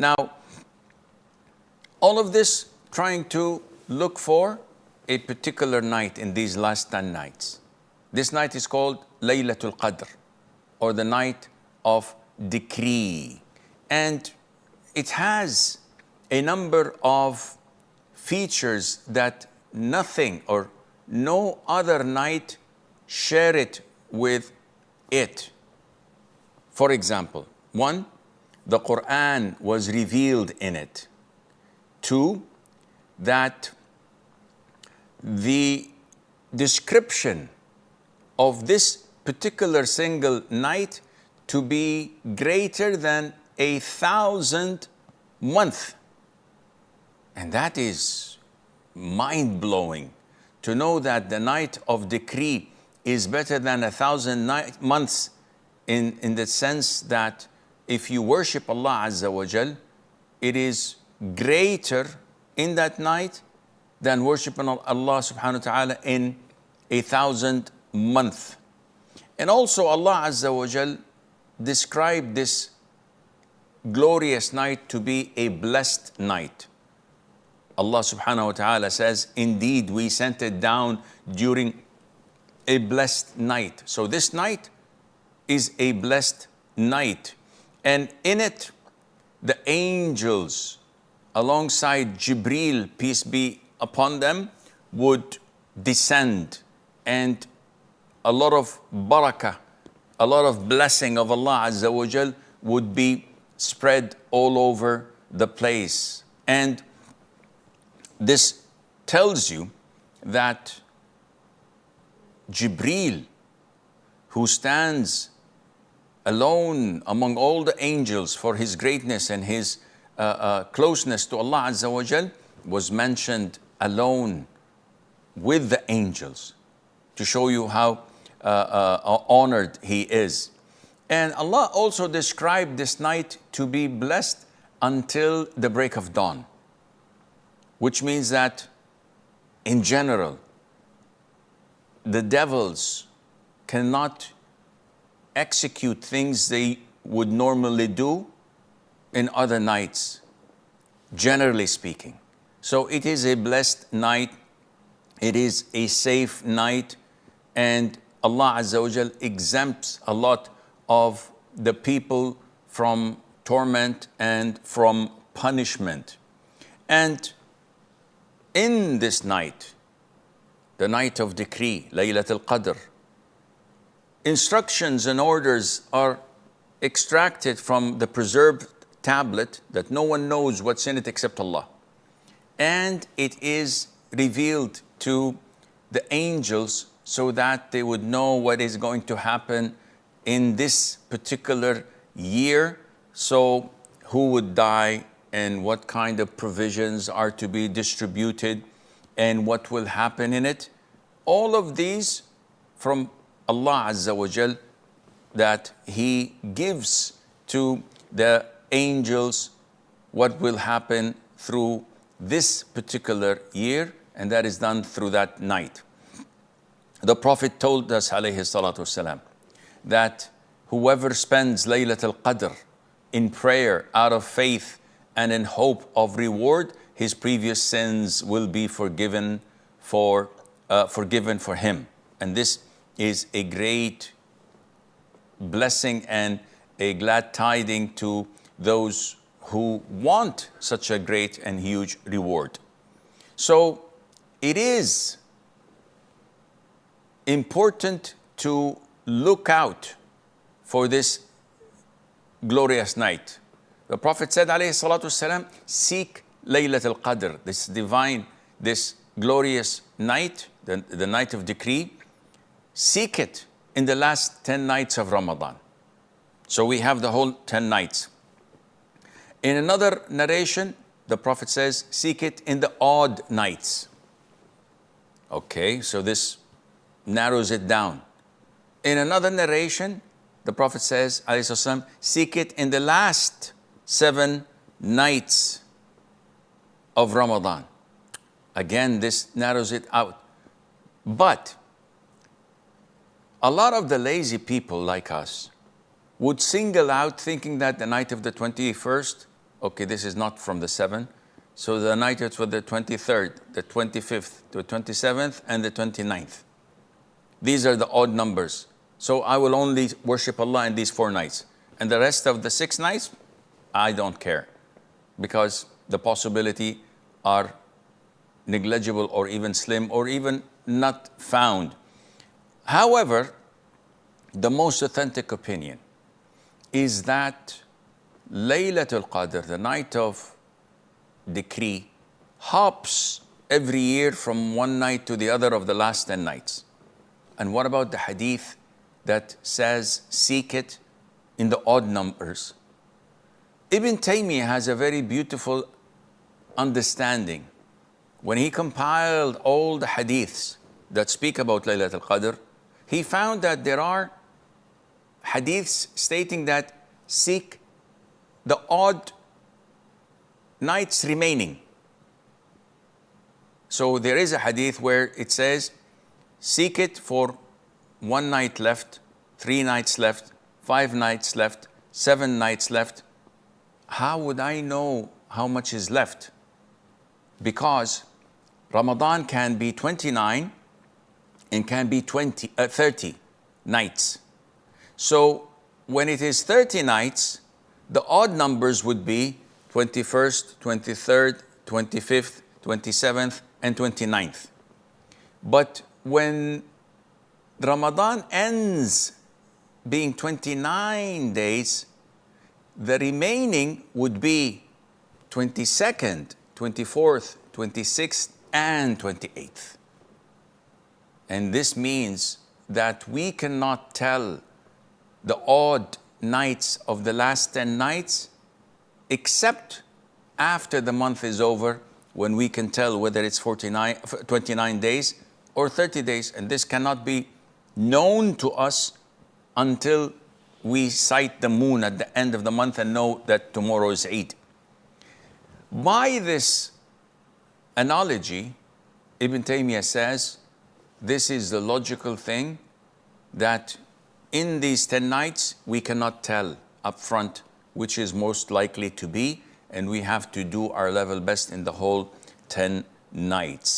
Now, all of this trying to look for a particular night in these last 10 nights. This night is called Laylatul qadr, or the night of decree. And it has a number of features that nothing or no other night share it with it. For example, 1, the Quran was revealed in it. 2, that the description of this particular single night to be greater than 1,000 months. And that is mind-blowing, to know that the night of decree is better than 1,000 months, in the sense that if you worship Allah Azza wa Jal, it is greater in that night than worshiping Allah subhanahu wa ta'ala in 1,000 months. And also Allah Azza wa Jal described this glorious night to be a blessed night. Allah subhanahu wa ta'ala says, indeed we sent it down during a blessed night. So this night is a blessed night. And in it, the angels alongside Jibreel, peace be upon them, would descend, and a lot of barakah, a lot of blessing of Allah Azza wa Jal would be spread all over the place. And this tells you that Jibreel, who stands alone among all the angels for his greatness and his closeness to Allah Azza wa Jal, was mentioned alone with the angels, to show you how honored he is. And Allah also described this night to be blessed until the break of dawn, which means that in general, the devils cannot execute things they would normally do in other nights, generally speaking. So it is a blessed night, it is a safe night, and Allah Azza wa Jal exempts a lot of the people from torment and from punishment. And in this night, the night of decree, Laylatul qadr, instructions and orders are extracted from the preserved tablet that no one knows what's in it except Allah. And it is revealed to the angels so that they would know what is going to happen in this particular year. So who would die and what kind of provisions are to be distributed and what will happen in it. All of these from Allah Azza wa Jal, that He gives to the angels what will happen through this particular year, and that is done through that night. The Prophet told us, alayhi salatu wasalam, that whoever spends Laylatul qadr in prayer out of faith and in hope of reward, his previous sins will be forgiven for him. And this is a great blessing and a glad tiding to those who want such a great and huge reward. So it is important to look out for this glorious night. The Prophet said, alayhi salatu wasalam, seek Laylatul qadr, this divine, this glorious night, the night of decree. Seek it in the last 10 nights of Ramadan. So we have the whole 10 nights. In another narration, the Prophet says, seek it in the odd nights. Okay, so this narrows it down. In another narration, the Prophet says, alayhi salatu wasalam, seek it in the last 7 nights of Ramadan. Again, this narrows it out. But a lot of the lazy people like us would single out, thinking that the night of the 21st Okay, this is not from the 7. So the night is for the 23rd, the 25th, the 27th, and the 29th. These are the odd numbers. So I will only worship Allah in these 4 nights. And the rest of the 6 nights, I don't care, because the possibility are negligible or even slim or even not found. However, the most authentic opinion is that Laylatul qadr, the night of decree, hops every year from one night to the other of the last 10 nights. And what about the hadith that says, seek it in the odd numbers? Ibn Taymiyyah has a very beautiful understanding. When he compiled all the hadiths that speak about Laylatul Qadr, he found that there are hadiths stating that seek the odd nights remaining. So there is a hadith where it says, seek it for 1 night left, 3 nights left, 5 nights left, 7 nights left. How would I know how much is left? Because Ramadan can be 29 and can be 30 nights. So when it is 30 nights, the odd numbers would be 21st, 23rd, 25th, 27th, and 29th. But when Ramadan ends being 29 days, the remaining would be 22nd, 24th, 26th, and 28th. And this means that we cannot tell the odd nights of the last 10 nights except after the month is over, when we can tell whether it's 29 days or 30 days. And this cannot be known to us until we sight the moon at the end of the month and know that tomorrow is Eid. By this analogy, Ibn Taymiyyah says, this is the logical thing, that in these 10 nights, we cannot tell upfront which is most likely to be, and we have to do our level best in the whole 10 nights.